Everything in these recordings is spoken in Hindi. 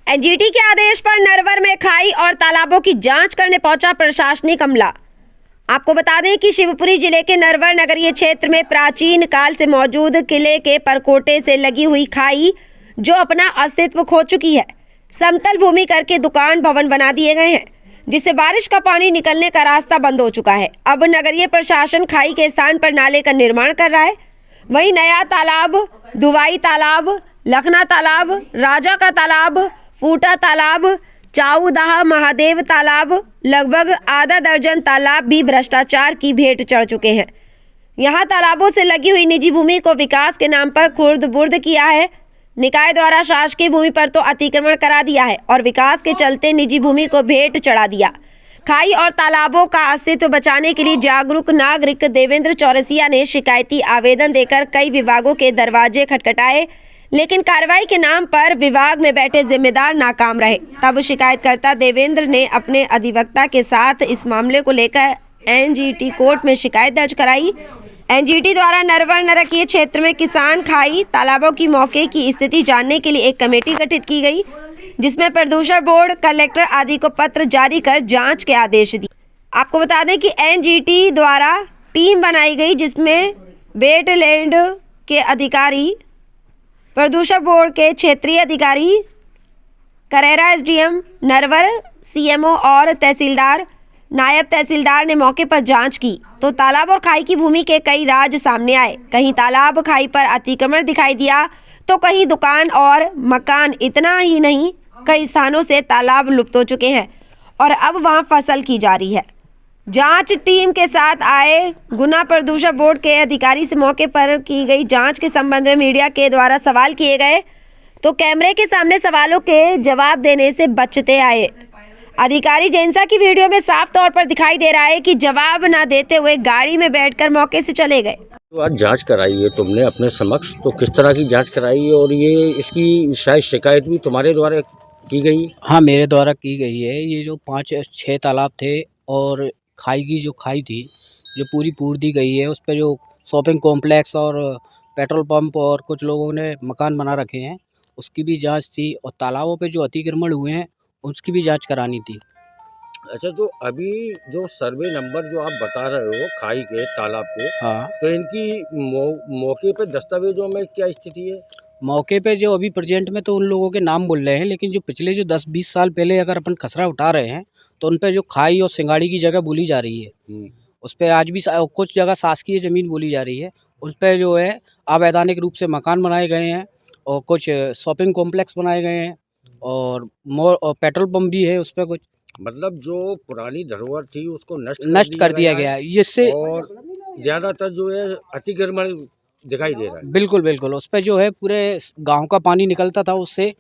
एनजीटी के आदेश पर नरवर में खाई और तालाबों की जांच करने पहुंचा प्रशासनिक अमला। आपको बता दें कि शिवपुरी जिले के नरवर नगरीय क्षेत्र में प्राचीन काल से मौजूद किले के परकोटे से लगी हुई खाई जो अपना अस्तित्व खो चुकी है, समतल भूमि करके दुकान भवन बना दिए गए हैं, जिससे बारिश का पानी निकलने का रास्ता बंद हो चुका है। अब नगरीय प्रशासन खाई के स्थान पर नाले का निर्माण कर रहा है। वहीं नया तालाब, दुवाई तालाब, लखना तालाब, राजा का तालाब, फूटा तालाब, चाऊदाह महादेव तालाब, लगभग आधा दर्जन तालाब भी भ्रष्टाचार की भेंट चढ़ चुके हैं। यहाँ तालाबों से लगी हुई निजी भूमि को विकास के नाम पर खुर्द बुर्द किया है। निकाय द्वारा शासकीय भूमि पर तो अतिक्रमण करा दिया है और विकास के चलते निजी भूमि को भेंट चढ़ा दिया। खाई और तालाबों का अस्तित्व बचाने के लिए जागरूक नागरिक देवेंद्र चौरसिया ने शिकायती आवेदन देकर कई विभागों के दरवाजे खटखटाए, लेकिन कार्रवाई के नाम पर विभाग में बैठे जिम्मेदार नाकाम रहे। तब शिकायतकर्ता देवेंद्र ने अपने अधिवक्ता के साथ इस मामले को लेकर एनजीटी कोर्ट में शिकायत दर्ज कराई। एनजीटी द्वारा नरवर नरकीय क्षेत्र में किसान खाई तालाबों की मौके की स्थिति जानने के लिए एक कमेटी गठित की गई, जिसमें प्रदूषण बोर्ड, कलेक्टर आदि को पत्र जारी कर जांच के आदेश दिए। आपको बता दें कि एनजीटी द्वारा टीम बनाई गई, जिसमें वेटलैंड के अधिकारी, प्रदूषण बोर्ड के क्षेत्रीय अधिकारी, करेरा एसडीएम नरवर, सीएमओ और तहसीलदार, नायब तहसीलदार ने मौके पर जांच की तो तालाब और खाई की भूमि के कई राज सामने आए। कहीं तालाब खाई पर अतिक्रमण दिखाई दिया तो कहीं दुकान और मकान। इतना ही नहीं, कई स्थानों से तालाब लुप्त हो चुके हैं और अब वहां फसल की जा रही है। जांच टीम के साथ आए गुना प्रदूषण बोर्ड के अधिकारी से मौके पर की गई जांच के संबंध में मीडिया के द्वारा सवाल किए गए तो कैमरे के सामने सवालों के जवाब देने से बचते आए। अधिकारी जैसा की वीडियो में साफ तौर पर दिखाई दे रहा है कि जवाब न देते हुए गाड़ी में बैठकर मौके से चले गए। तो आज जांच कराई है तुमने अपने समक्ष, तो किस तरह की जांच कराई है और ये इसकी शायद शिकायत भी तुम्हारे द्वारा की गई? हाँ, मेरे द्वारा की गई है। ये जो 5-6 तालाब थे और खाई की जो खाई थी जो पूरी पूर दी गई है, उस पर जो शॉपिंग कॉम्प्लेक्स और पेट्रोल पंप और कुछ लोगों ने मकान बना रखे हैं, उसकी भी जांच थी और तालाबों पे जो अतिक्रमण हुए हैं उसकी भी जांच करानी थी। अच्छा, जो अभी जो सर्वे नंबर जो आप बता रहे हो खाई के तालाब के, हाँ, तो इनकी मौके पे दस्तावेजों में क्या स्थिति है? मौके पे जो अभी प्रेजेंट में तो उन लोगों के नाम बोल रहे हैं, लेकिन जो पिछले जो 10-20 साल पहले अगर अपन खसरा उठा रहे हैं तो उन पे जो खाई और सिंगाड़ी की जगह बोली जा रही है, उस पे आज भी कुछ जगह शासकीय ज़मीन बोली जा रही है। उस पे जो है अवैधानिक रूप से मकान बनाए गए हैं और कुछ शॉपिंग कॉम्प्लेक्स बनाए गए हैं और पेट्रोल पंप भी है उस पे कुछ। मतलब जो पुरानी धरोहर थी उसको नष्ट कर दिया गया है, जिससे और ज्यादातर जो है अतिक्रमण दिखाई दे रहा है। बिल्कुल बिल्कुल, उस पे जो है पूरे गांव का पानी निकलता था, उससे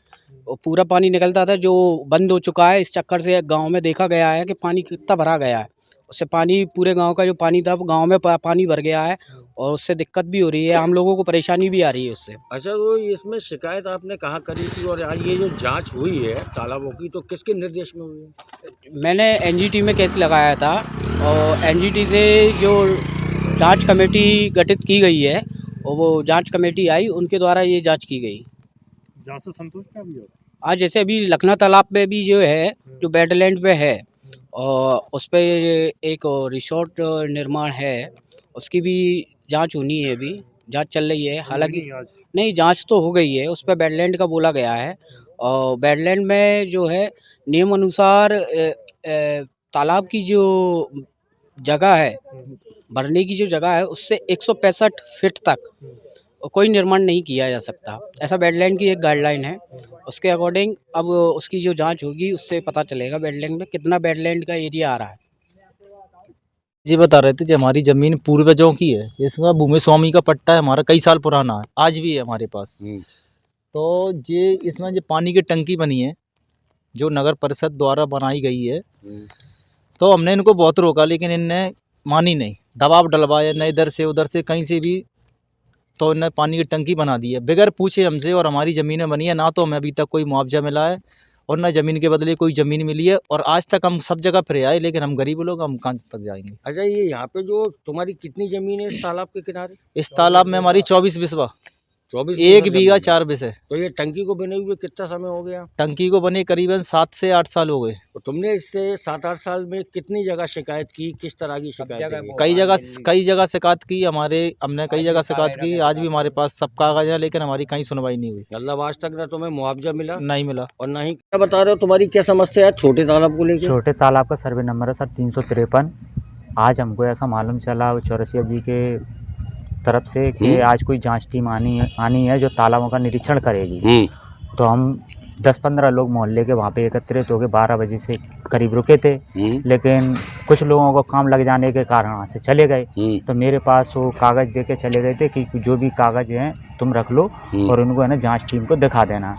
पूरा पानी निकलता था जो बंद हो चुका है। इस चक्कर से गांव में देखा गया है कि पानी कितना भरा गया है। उससे पानी पूरे गांव का जो पानी था वो गांव में पानी भर गया है और उससे दिक्कत भी हो रही है, हम लोगों को परेशानी भी आ रही है उससे। अच्छा, तो इसमें शिकायत आपने कहाँ करी थी और आज ये जो जांच हुई है तालाबों की तो किसके निर्देश में हुई है? मैंने एनजीटी में केस लगाया था और एनजीटी से जो जांच कमेटी गठित की गई है और वो जांच कमेटी आई, उनके द्वारा ये जांच की गई। जांच से संतुष्ट है अभी? आज जैसे अभी लखना तालाब पे भी जो है, जो वेटलैंड पे है और उस पे एक रिसोर्ट निर्माण है, उसकी भी जांच होनी है। अभी जांच चल रही है, हालांकि नहीं, जांच तो हो गई है। उस पे वेटलैंड का बोला गया है और वेटलैंड में जो है नियम अनुसार तालाब की जो जगह है, भरने की जो जगह है, उससे 165 फीट तक कोई निर्माण नहीं किया जा सकता। ऐसा वेटलैंड की एक गाइडलाइन है। उसके अकॉर्डिंग अब उसकी जो जांच होगी उससे पता चलेगा वेटलैंड में कितना वेटलैंड का एरिया आ रहा है। जी बता रहे थे जी, हमारी ज़मीन पूर्वजों की है। इसका भूमि स्वामी का पट्टा है, हमारा कई साल पुराना है, आज भी है हमारे पास। तो ये इसमें जो पानी की टंकी बनी है जो नगर परिषद द्वारा बनाई गई है, तो हमने इनको बहुत रोका लेकिन इनने मानी नहीं, दबाव डलवाया न इधर से उधर से कहीं से भी, तो इन्हें पानी की टंकी बना दी है बगैर पूछे हमसे। और हमारी ज़मीनें बनी है, ना तो हमें अभी तक कोई मुआवजा मिला है और ना ज़मीन के बदले कोई ज़मीन मिली है। और आज तक हम सब जगह फिर आए लेकिन हम गरीब लोग, हम कहाँ तक जाएंगे। अच्छा, ये यहाँ पे जो तुम्हारी कितनी जमीन है इस तालाब के किनारे? इस तालाब में हमारी 24 बिस्वा। 24 1 फुट बीघा जमीन। 4 बिसे। तो ये टंकी को बने हुए कितना समय हो गया? टंकी को बने करीबन 7 से 8 साल हो गए। तो तुमने इससे 7-8 साल में कितनी जगह शिकायत की? किस तरह की शिकायत की? कई जगह शिकायत की हमने कई जगह शिकायत की। आज भी हमारे पास सब कागज है, लेकिन हमारी कहीं सुनवाई नहीं हुई। मतलब आज तक ना तुम्हें मुआवजा मिला नहीं मिला। और ना ही क्या बता रहे हो, तुम्हारी क्या समस्या है छोटे तालाब को लेकर? छोटे तालाब का सर्वे नंबर है सर 353। आज हमको ऐसा मालूम चला चौरसिया जी के तरफ से कि आज कोई जांच टीम आनी है जो तालाबों का निरीक्षण करेगी। तो हम 10-15 लोग मोहल्ले के वहाँ पे एकत्रित हो गए। 12 बजे से करीब रुके थे, लेकिन कुछ लोगों को काम लग जाने के कारण वहाँ से चले गए। तो मेरे पास वो कागज़ दे के चले गए थे कि जो भी कागज़ हैं तुम रख लो और उनको है ना जांच टीम को दिखा देना।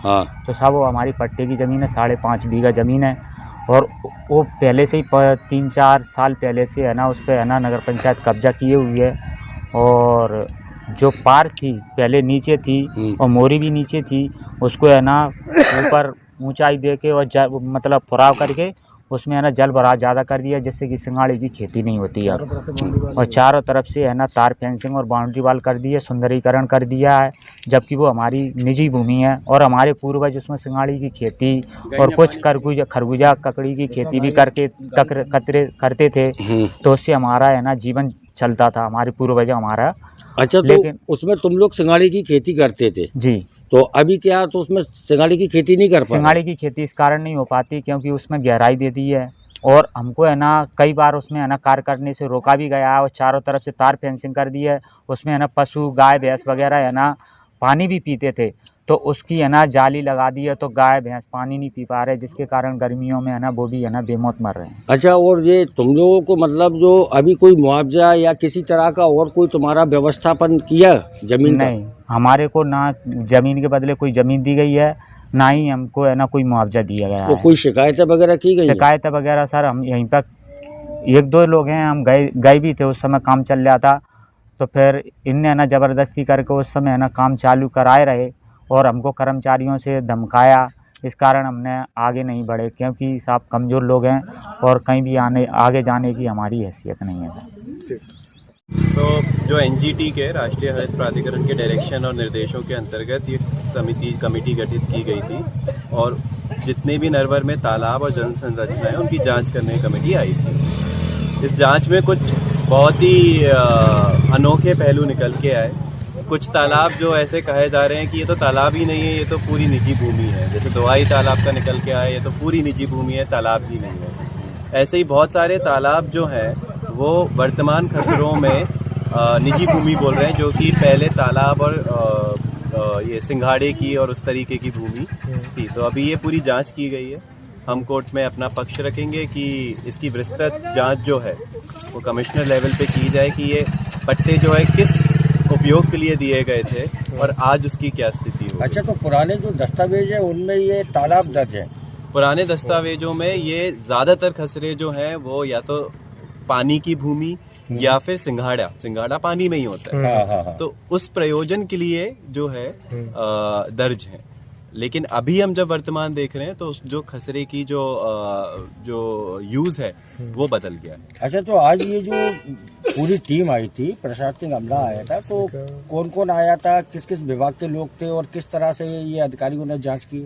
तो साहब वो हमारी पट्टे की ज़मीन है, 5.5 बीघा ज़मीन है और वो पहले से ही 3-4 साल पहले से है ना उस पर है ना नगर पंचायत कब्जा किए हुई है। और जो पार थी पहले नीचे थी और मोरी भी नीचे थी, उसको है ना ऊपर ऊंचाई दे के और मतलब फुराव करके उसमें है ना जल भराव ज़्यादा कर दिया, जिससे कि सिंगाड़ी की खेती नहीं होती है। और चारों तरफ से है ना तार फेंसिंग और बाउंड्री वाल कर दी है, सुंदरीकरण कर दिया है, जबकि वो हमारी निजी भूमि है। और हमारे पूर्वज उसमें सिंगाड़ी की खेती और कुछ खरबूजा ककड़ी की खेती भी करते थे। तो उससे हमारा है ना जीवन चलता था, हमारे पूर्वज हमारा। अच्छा, तो लेकिन उसमें तुम लोग सिंगाड़ी की खेती करते थे जी। तो अभी क्या तो उसमें सिंगाड़ी की खेती नहीं कर पा रहे? सिंगाड़ी की खेती इस कारण नहीं हो पाती क्योंकि उसमें गहराई दे दी है और हमको है ना कई बार उसमें है ना कार्य करने से रोका भी गया है और चारों तरफ से तार फेंसिंग कर दी है। उसमें है ना पशु गाय भैंस वगैरह है ना पानी भी पीते थे, तो उसकी है ना जाली लगा दी है, तो गाय भैंस पानी नहीं पी पा रहे, जिसके कारण गर्मियों में है ना वो भी है ना बेमौत मर रहे हैं। अच्छा, और ये तुम लोगों को मतलब जो अभी कोई मुआवजा या किसी तरह का और कोई तुम्हारा व्यवस्थापन किया जमीन का? नहीं, हमारे को ना ज़मीन के बदले कोई ज़मीन दी गई है, ना ही हमको है ना कोई मुआवजा दिया गया तो है। कोई शिकायतें वगैरह की गई? शिकायतें वगैरह सर हम यहीं तक 1-2 लोग हैं, हम गए भी थे, उस समय काम चल रहा था। तो फिर इनने ना ज़बरदस्ती करके उस समय है ना काम चालू कराए रहे और हमको कर्मचारियों से धमकाया। इस कारण हमने आगे नहीं बढ़े क्योंकि साहब कमज़ोर लोग हैं और कहीं भी आगे जाने की हमारी हैसियत नहीं है। तो जो एनजीटी के राष्ट्रीय हरित प्राधिकरण के डायरेक्शन और निर्देशों के अंतर्गत ये कमेटी गठित की गई थी और जितने भी नरवर में तालाब और जल संरचनाएं उनकी जांच करने की कमेटी आई थी। इस जांच में कुछ बहुत ही अनोखे पहलू निकल के आए। कुछ तालाब जो ऐसे कहे जा रहे हैं कि ये तो तालाब ही नहीं है, ये तो पूरी निजी भूमि है, जैसे दोवाई तालाब का निकल के आया, ये तो पूरी निजी भूमि है, तालाब ही नहीं है। ऐसे ही बहुत सारे तालाब जो हैं वो वर्तमान खसरों में निजी भूमि बोल रहे हैं, जो कि पहले तालाब और ये सिंघाड़े की और उस तरीके की भूमि थी। तो अभी ये पूरी जांच की गई है। हम कोर्ट में अपना पक्ष रखेंगे कि इसकी विस्तृत जांच जो है वो कमिश्नर लेवल पे की जाए कि ये पट्टे जो है किस उपयोग के लिए दिए गए थे और आज उसकी क्या स्थिति हो। अच्छा, तो पुराने जो दस्तावेज है उनमें ये तालाब दर्ज है? पुराने दस्तावेजों में ये ज़्यादातर खसरे जो हैं वो या तो पानी की भूमि या फिर सिंघाड़ा पानी में ही होता है। तो उस प्रयोजन के लिए जो है दर्ज है। लेकिन अभी हम जब वर्तमान देख रहे हैं तो जो खसरे की जो यूज है वो बदल गया है। अच्छा, तो आज ये जो पूरी टीम आई थी, प्रशासनिक अमला आया था, तो कौन कौन आया था, किस किस विभाग के लोग थे और किस तरह से ये अधिकारियों ने जांच की?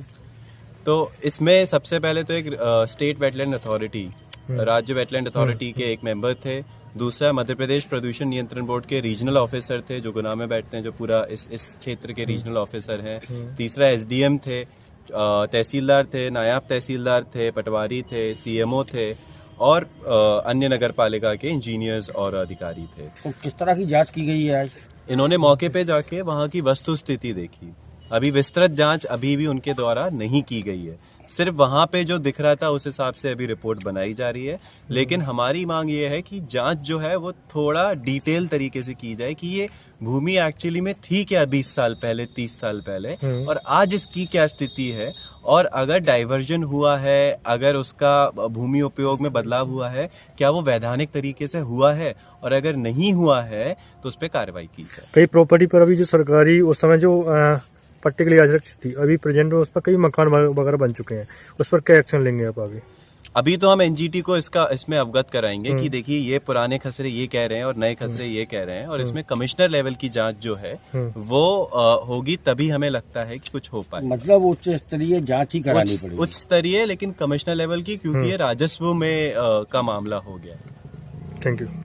तो इसमें सबसे पहले तो एक स्टेट वेटलैंड अथॉरिटी, राज्य वेटलैंड अथॉरिटी के एक मेंबर थे। दूसरा मध्य प्रदेश प्रदूषण नियंत्रण बोर्ड के रीजनल ऑफिसर थे जो गुना में बैठते हैं, जो पूरा इस क्षेत्र के रीजनल ऑफिसर हैं। तीसरा एसडीएम थे, तहसीलदार थे, नायब तहसीलदार थे, पटवारी थे, सीएमओ थे और अन्य नगर पालिका के इंजीनियर्स और अधिकारी थे। तो किस तरह की जांच की गई है आज? इन्होंने मौके पे जाके वहाँ की वस्तु स्थिति देखी। अभी विस्तृत जांच अभी भी उनके द्वारा नहीं की गई है, सिर्फ वहाँ पे जो दिख रहा था उस हिसाब से अभी रिपोर्ट बनाई जा रही है। लेकिन हमारी मांग ये है कि जांच जो है वो थोड़ा डिटेल तरीके से की जाए कि ये भूमि एक्चुअली में थी क्या 20 साल पहले, 30 साल पहले, और आज इसकी क्या स्थिति है, और अगर डाइवर्जन हुआ है, अगर उसका भूमि उपयोग में बदलाव हुआ है, क्या वो वैधानिक तरीके से हुआ है, और अगर नहीं हुआ है तो उस पर कार्रवाई की जाए। कई प्रॉपर्टी पर अभी जो सरकारी उस समय जो पट्टे के लिए आरक्षित थी, अभी प्रेजेंट में उस पर कई मकान वगैरह बन चुके हैं, उस पर क्या एक्शन लेंगे आप आगे? अभी तो हम एनजीटी को इसमें अवगत कराएंगे कि देखिए ये पुराने खसरे ये कह रहे हैं और नए खसरे ये कह रहे हैं, और इसमें कमिश्नर लेवल की जांच जो है वो होगी, तभी हमें लगता है कि कुछ हो पाए। मतलब उच्च स्तरीय जांच ही करानी पड़ेगी। उच्च स्तरीय लेकिन कमिश्नर लेवल की, क्योंकि ये राजस्व में का मामला हो गया। Thank you.